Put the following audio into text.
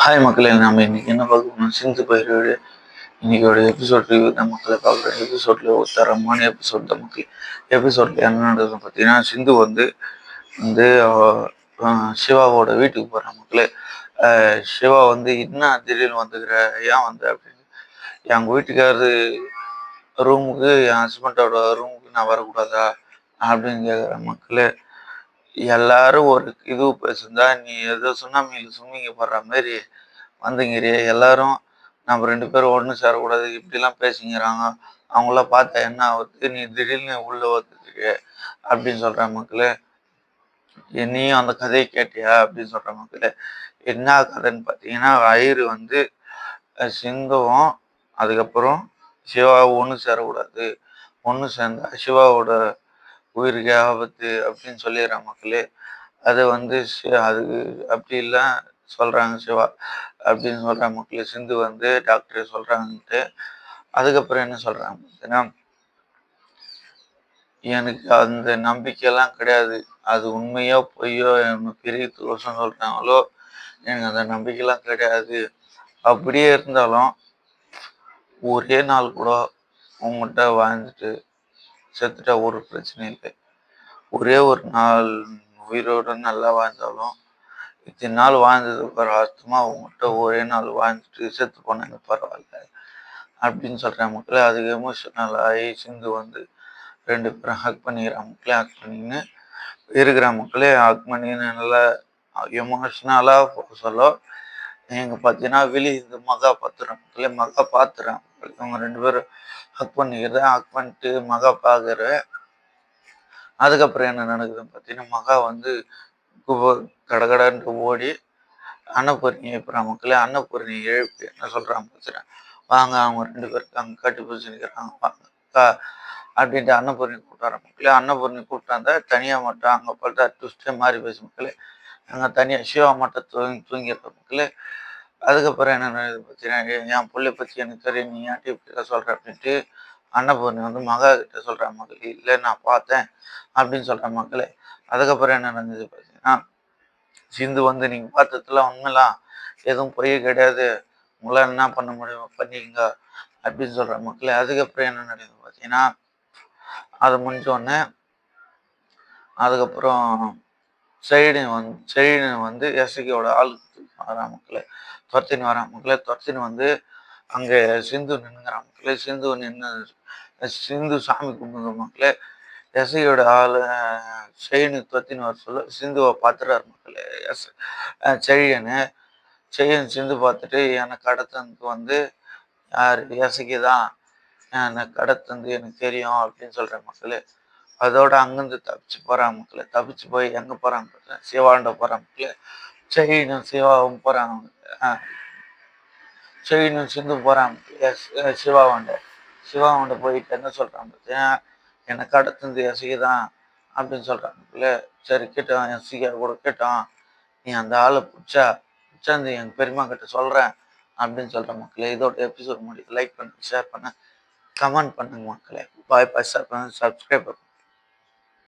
Hi மக்களே, நம்ம இன்னைக்கு என்ன பார்க்கணும்? சிந்து பைரவரு இன்னைக்கோட எபிசோட் ரிவ்யூ தான் மக்களை பார்க்குறோம். எபிசோட்ல ஒரு தரமான எபிசோட் தான் மக்கள். எபிசோட்ல என்ன நடக்குதுன்னு பார்த்தீங்கன்னா, சிந்து வந்து வந்து சிவாவோட வீட்டுக்கு போகிறான் மக்களே. சிவா வந்து என்ன திடீர்னு வந்துக்கிற, ஏன் வந்த அப்படின்னு. எங்கள் வீட்டுக்காரரு ரூமுக்கு, என் ஹஸ்பண்டோட ரூமுக்கு நான் வரக்கூடாதா அப்படின்னு கேட்குற மக்களே. எல்லாரும் ஒரு இது பேசுந்தா, நீ ஏதோ சுனாமியில் சும்மிங்க போடுற மாதிரி வந்துங்கிறியே. எல்லாரும் நம்ம 2 பேரும் ஒன்று சேரக்கூடாது இப்படிலாம் பேசிங்கிறாங்க. அவங்களாம் பார்த்தா என்ன ஆகுது, நீ திடீர்னு உள்ள வந்துருக்கியே அப்படின்னு சொல்கிற மக்களே. என்னையும் அந்த கதையை கேட்டியா அப்படின்னு சொல்கிற மக்களே. என்ன கதைன்னு பார்த்தீங்கன்னா, ஐயரு வந்து சிந்துவும் அதுக்கப்புறம் சிவாவும் ஒன்று சேரக்கூடாது, ஒன்று சேர்ந்தா சிவாவோட உயிருக்கு ஆபத்து அப்படின்னு சொல்லிடுற மக்களே. அது வந்து அதுக்கு அப்படி இல்லை சொல்கிறாங்க சிவா அப்படின்னு சொல்கிற மக்களே. சிந்து வந்து டாக்டர் சொல்கிறாங்கன்ட்டு அதுக்கப்புறம் என்ன சொல்கிறாங்க பார்த்தீங்கன்னா, எனக்கு அந்த நம்பிக்கையெல்லாம் கிடையாது. அது உண்மையோ பொய்யோ என்ன பெரிய தோஷம் சொல்கிறாங்களோ, எனக்கு அந்த நம்பிக்கையெல்லாம் கிடையாது. அப்படியே இருந்தாலும் ஒரே நாள் கூட உங்கள்கிட்ட வாழ்ந்துட்டு செத்துட்டா ஒரு பிரச்சனை இல்லை. ஒரே ஒரு நாள் உயிரோடு நல்லா வாழ்ந்தாலும் இத்தனை நாள் வாழ்ந்தது அர்த்தமாக உங்கள்கிட்ட ஒரே நாள் வாழ்ந்துட்டு செத்து போனாங்க பரவாயில்ல அப்படின்னு சொல்கிற மக்களே. அதுக்கு எமோஷனல் ஆகி சிந்து வந்து 2 பேரும் ஹக் பண்ணிக்கிற மக்களே. ஹக் பண்ணின்னு இருக்கிற மக்களே. ஹக் பண்ணின்னு நல்லா எமோஷ்னலாக சொல்ல எங்கே பார்த்தீங்கன்னா, வெளியே இந்த மகா பார்த்துறேன் மக்களே. மகா பார்த்துறேன் மக்களே. அவங்க 2 பேரும் ஹக் பண்ணிக்கிறேன். ஹக் பண்ணிட்டு மகா பார்க்குறேன். அதுக்கப்புறம் என்ன நடக்குதுன்னு பார்த்தீங்கன்னா, மகா வந்து கடகடன்ட்டு ஓடி அன்னபூர்ணி எழுப்புறான் மக்களே. அன்னபூர்ணி எழுப்பி என்ன சொல்கிறான் பார்த்துறேன், வாங்க அவங்க 2 பேருக்கு அங்கே கட்டி பிடிச்சி நிற்கிறாங்க வாங்க அப்படின்ட்டு அன்னபூர்ணி கூப்பிட்டார மக்களே. அன்னபூர்ணி கூப்பிட்டாந்தா தனியாக மட்டும் அங்கே பார்த்தா ட்விஸ்டே மாறி பேசு மக்களே. அங்கே தனியாக சிவா மட்டும் தூங்கிடுற மக்களே. அதுக்கப்புறம் என்ன நடக்குது பார்த்தீங்கன்னா, என் பிள்ளை பற்றி எனக்கு தெரியும், நீ ஏன்ட்டு இப்படி சொல்கிற அப்படின்ட்டு அன்னபூர்ணி வந்து மகா கிட்ட சொல்கிற மக்களே. இல்லை நான் பார்த்தேன் அப்படின்னு சொல்கிற மக்களே. அதுக்கப்புறம் என்ன நடந்தது பார்த்தீங்கன்னா, சிந்து வந்து நீங்கள் பார்த்ததுலாம் உண்மைலாம் எதுவும் பொய்ய கிடையாது, உங்களால் என்ன பண்ண முடியுமோ பண்ணிக்கங்க அப்படின்னு சொல்கிற மக்களே. அதுக்கப்புறம் என்ன நடக்குது பார்த்தீங்கன்னா, அது முடிஞ்சோடனே அதுக்கப்புறம் செழினு வந்து எஸ்ஐக்கியோட ஆளுக்கு வரா மக்களே. துரத்தின்னு வரா மக்களே. துரத்தின்னு வந்து அங்கே சிந்து நின்றுங்கிறா மக்களே. சிந்து சாமி கும்பிடுங்க மக்களே. எஸ்ஐயோட ஆள் செயினு துரத்தின்னு வர சொல்ல சிந்துவை பார்த்துறாரு மக்களே. செழியன் சிந்து பார்த்துட்டு என்னை கடத்தனுக்கு வந்து யார் எசைக்கு தான் என்னை கடத்தந்து எனக்கு தெரியும் அப்படின்னு சொல்கிற மக்களே. அதோட அங்கேருந்து தப்பிச்சு போகிறாங்க மக்களே. தப்பிச்சு போய் எங்கே போகிறாங்க, சிவாண்ட போகிறாங்க மக்களே. செயினும் சிவாவும் போகிறாங்க. செயினும் சிந்து போகிறாங்க சிவாவாண்ட போயிட்டு என்ன சொல்கிறாங்க பார்த்தீங்கன்னா, என்னை கடத்தந்து எசைக்கு தான் அப்படின்னு சொல்கிறாங்க மக்களே. சரி கேட்டோம், எசைக்கா கூட கேட்டோம், நீ அந்த ஆளை பிடிச்சாந்து எங்கள் பெரியம்மா கிட்ட சொல்கிறேன் அப்படின்னு சொல்கிற மக்களே. இதோட எபிசோட் முடியுது. லைக் பண்ணுங்க, ஷேர் பண்ணுங்க, கமெண்ட் பண்ணுங்க மக்களே. பாய் பாய். சப்ஸ்கிரைப் பண்ணுங்க.